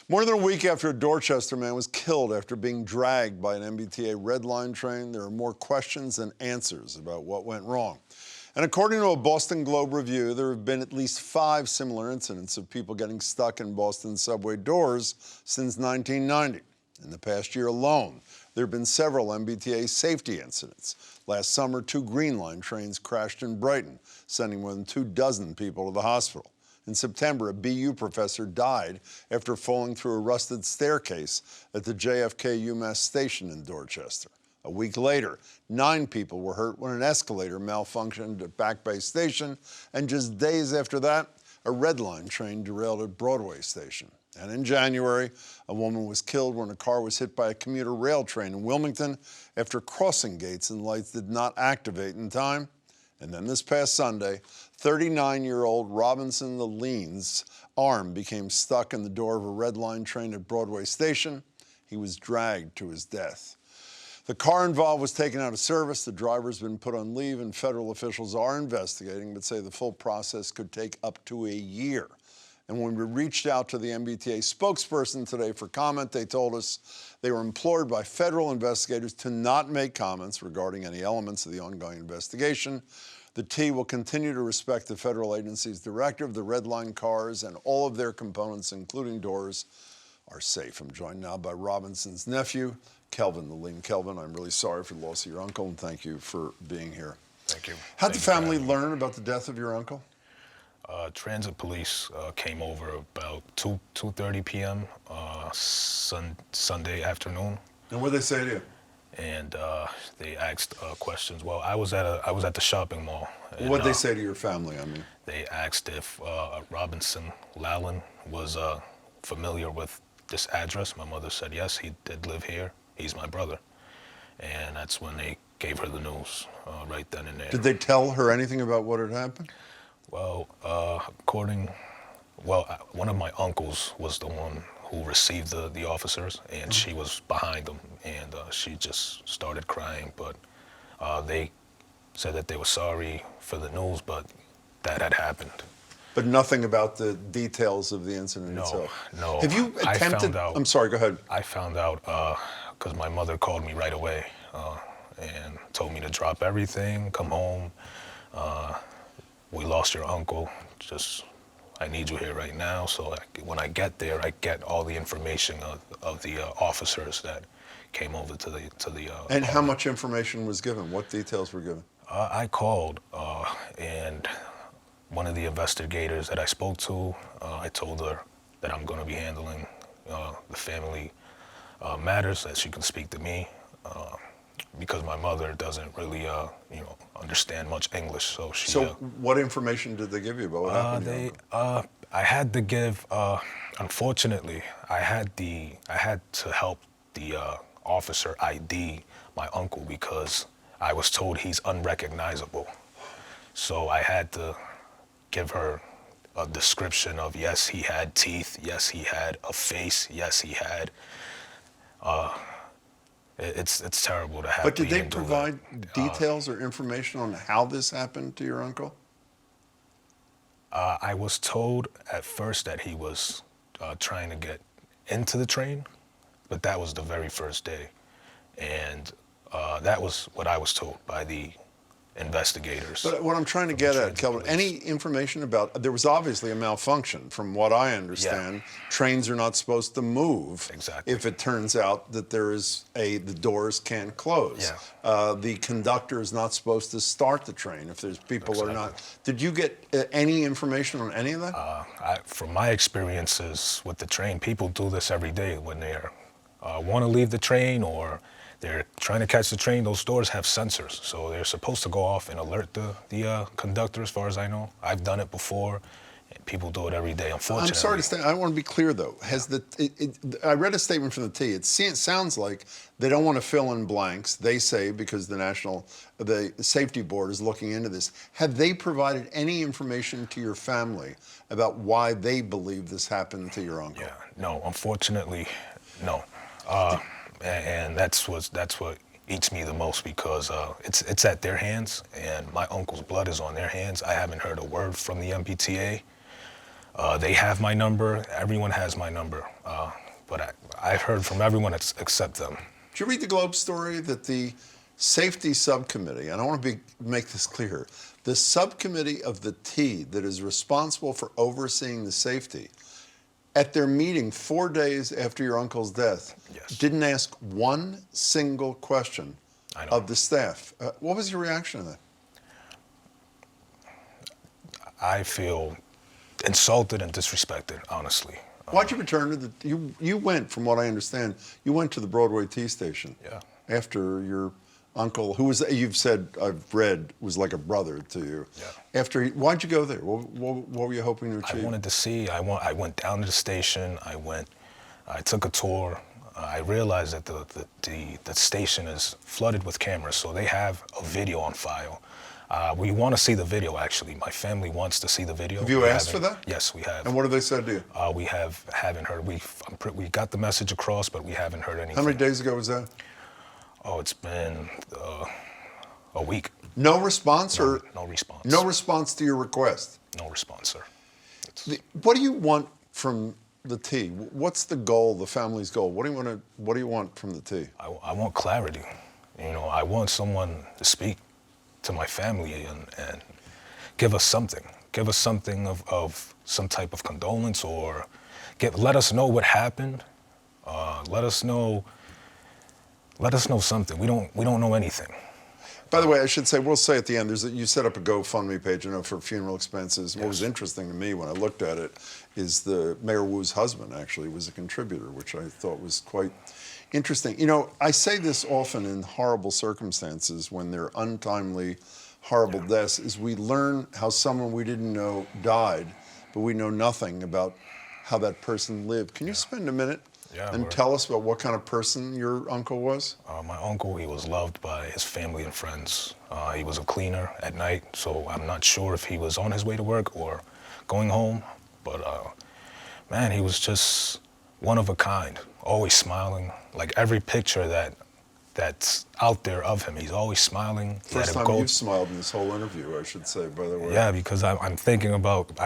More than a week after a Dorchester man was killed after being dragged by an MBTA Red Line train, there are more questions than answers about what went wrong. And according to a Boston Globe review, there have been at least 5 similar incidents of people getting stuck in Boston subway doors since 1990. In the past year alone, there have been several MBTA safety incidents. Last summer, 2 Green Line trains crashed in Brighton, sending more than 24 people to the hospital. In September, a BU professor died after falling through a rusted staircase at the JFK UMass station in Dorchester. A week later, 9 people were hurt when an escalator malfunctioned at Back Bay Station, and just days after that, a Red Line train derailed at Broadway Station. And in January, a woman was killed when a car was hit by a commuter rail train in Wilmington after crossing gates and lights did not activate in time. And then this past Sunday, 39-year-old Kelvin Lalin's arm became stuck in the door of a Red Line train at Broadway Station. He was dragged to his death. The car involved was taken out of service. The driver's been put on leave, and federal officials are investigating, but say the full process could take up to a year. And when we reached out to the MBTA spokesperson today for comment, they told us they were implored by federal investigators to not make comments regarding any elements of the ongoing investigation. The T will continue to respect the federal agency's directive. The Red Line cars and all of their components, including doors, are safe. I'm joined now by Robinson's nephew, Kelvin Lalin. Kelvin, I'm really sorry for the loss of your uncle, and thank you for being here. Thank you. How'd the family learn about the death of your uncle? Transit police came over about 2:30 p.m. Sunday afternoon. And what did they say to you? And they asked questions. Well, I was at the shopping mall. What did they say to your family? I mean, they asked if Robinson Lalin was familiar with this address. My mother said yes, he did live here. He's my brother. And that's when they gave her the news right then and there. Did they tell her anything about what had happened? Well, one of my uncles was the one who received the officers, and she was behind them, and she just started crying. But they said that they were sorry for the news, but that had happened. But nothing about the details of the incident itself? No. Have you attempted? I'm sorry, go ahead. I found out because my mother called me right away and told me to drop everything, come home. We lost your uncle. I need you here right now. So when I get there, I get all the information of the officers that came over to the. And how much information was given? What details were given? I called, and one of the investigators that I spoke to, I told her that I'm going to be handling the family matters, that she can speak to me. Because my mother doesn't really, understand much English, so she. So, what information did they give you about what happened? I had to give. Unfortunately, I had to help the officer ID my uncle because I was told he's unrecognizable. So I had to give her a description of yes, he had teeth, yes, he had a face, yes, he had. It's terrible to have. But did they provide details or information on how this happened to your uncle? I was told at first that he was trying to get into the train, but that was the very first day. And that was what I was told by the investigators. But what I'm trying to get at, Kelvin, any information about, there was obviously a malfunction from what I understand. Yeah. Trains are not supposed to move if it turns out that the doors can't close. Yeah. The conductor is not supposed to start the train if there's people or not. Did you get any information on any of that? From my experiences with the train, people do this every day when they want to leave the train or they're trying to catch the train. Those doors have sensors, so they're supposed to go off and alert the conductor, as far as I know. I've done it before. And people do it every day, unfortunately. I'm sorry to say, I want to be clear, though. I read a statement from the T. It sounds like they don't want to fill in blanks. They say, because the Safety Board is looking into this. Have they provided any information to your family about why they believe this happened to your uncle? Yeah, no, unfortunately, no. And that's what eats me the most because it's at their hands, and my uncle's blood is on their hands. I haven't heard a word from the MBTA. They have my number. Everyone has my number. But I've heard from everyone except them. Did you read the Globe story that the safety subcommittee, and I want to make this clear, the subcommittee of the T that is responsible for overseeing the safety, at their meeting 4 days after your uncle's death, Yes. didn't ask one single question I know. of the staff. What was your reaction to that? I feel insulted and disrespected, honestly. Why'd you return to the, you went, from what I understand, you went to the Broadway T station. Yeah. After your uncle, who was, you've said, I've read, was like a brother to you. Yeah. After, why'd you go there? What were you hoping to achieve? I wanted to see. I went down to the station. I took a tour. I realized that the station is flooded with cameras, so they have a video on file. We want to see the video, actually. My family wants to see the video. Have you asked for that? Yes, we have. And what have they said to you? We haven't heard. We got the message across, but we haven't heard anything. How many days ago was that? Oh, it's been a week. No response, or No response. no response to your request? No response, sir. What do you want from the T? What's the goal, the family's goal? What do you want from the T? I want clarity. You know, I want someone to speak to my family and give us something. Give us something of some type of condolence, or let us know what happened. Let us know something. We don't know anything. By the way, I should say, we'll say at the end, you set up a GoFundMe page, for funeral expenses. What was interesting to me when I looked at it is the Mayor Wu's husband actually was a contributor, which I thought was quite interesting. You know, I say this often in horrible circumstances when they're untimely, horrible deaths, is we learn how someone we didn't know died, but we know nothing about how that person lived. Can you spend a minute and tell us about what kind of person your uncle was? My uncle, he was loved by his family and friends. He was a cleaner at night, so I'm not sure if he was on his way to work or going home. But man, he was just one of a kind, always smiling. Like every picture that's out there of him, he's always smiling. First time you've smiled in this whole interview, I should say, by the way. Yeah, because I'm thinking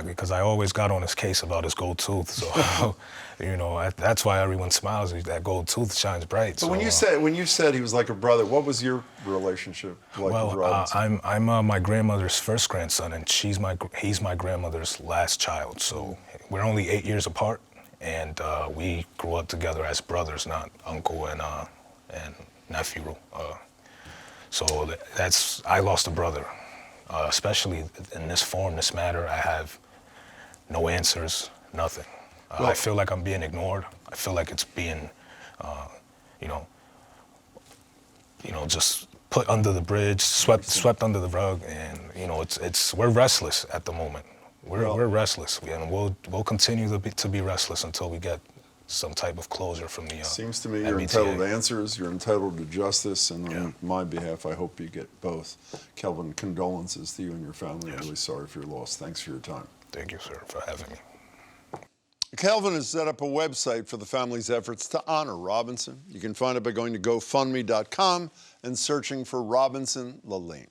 because I always got on his case about his gold tooth. So, you know, that's why everyone smiles. That gold tooth shines bright. So, so when you said he was like a brother, what was your relationship like with Robinson? I'm my grandmother's first grandson, and he's my grandmother's last child. So we're only 8 years apart, and we grew up together as brothers, not uncle and nephew. So I lost a brother, especially in this form, this matter. I have no answers, nothing. I feel like I'm being ignored. I feel like it's being, just put under the bridge, swept under the rug, and we're restless at the moment. We're restless, and we'll continue to be restless until we get some type of closure from the Seems to me you're MBTA. entitled to answers, you're entitled to justice, and on my behalf, I hope you get both. Kelvin, condolences to you and your family. I'm really sorry for your loss. Thanks for your time. Thank you, sir, for having me. Kelvin has set up a website for the family's efforts to honor Robinson. You can find it by going to GoFundMe.com and searching for Robinson Lalin.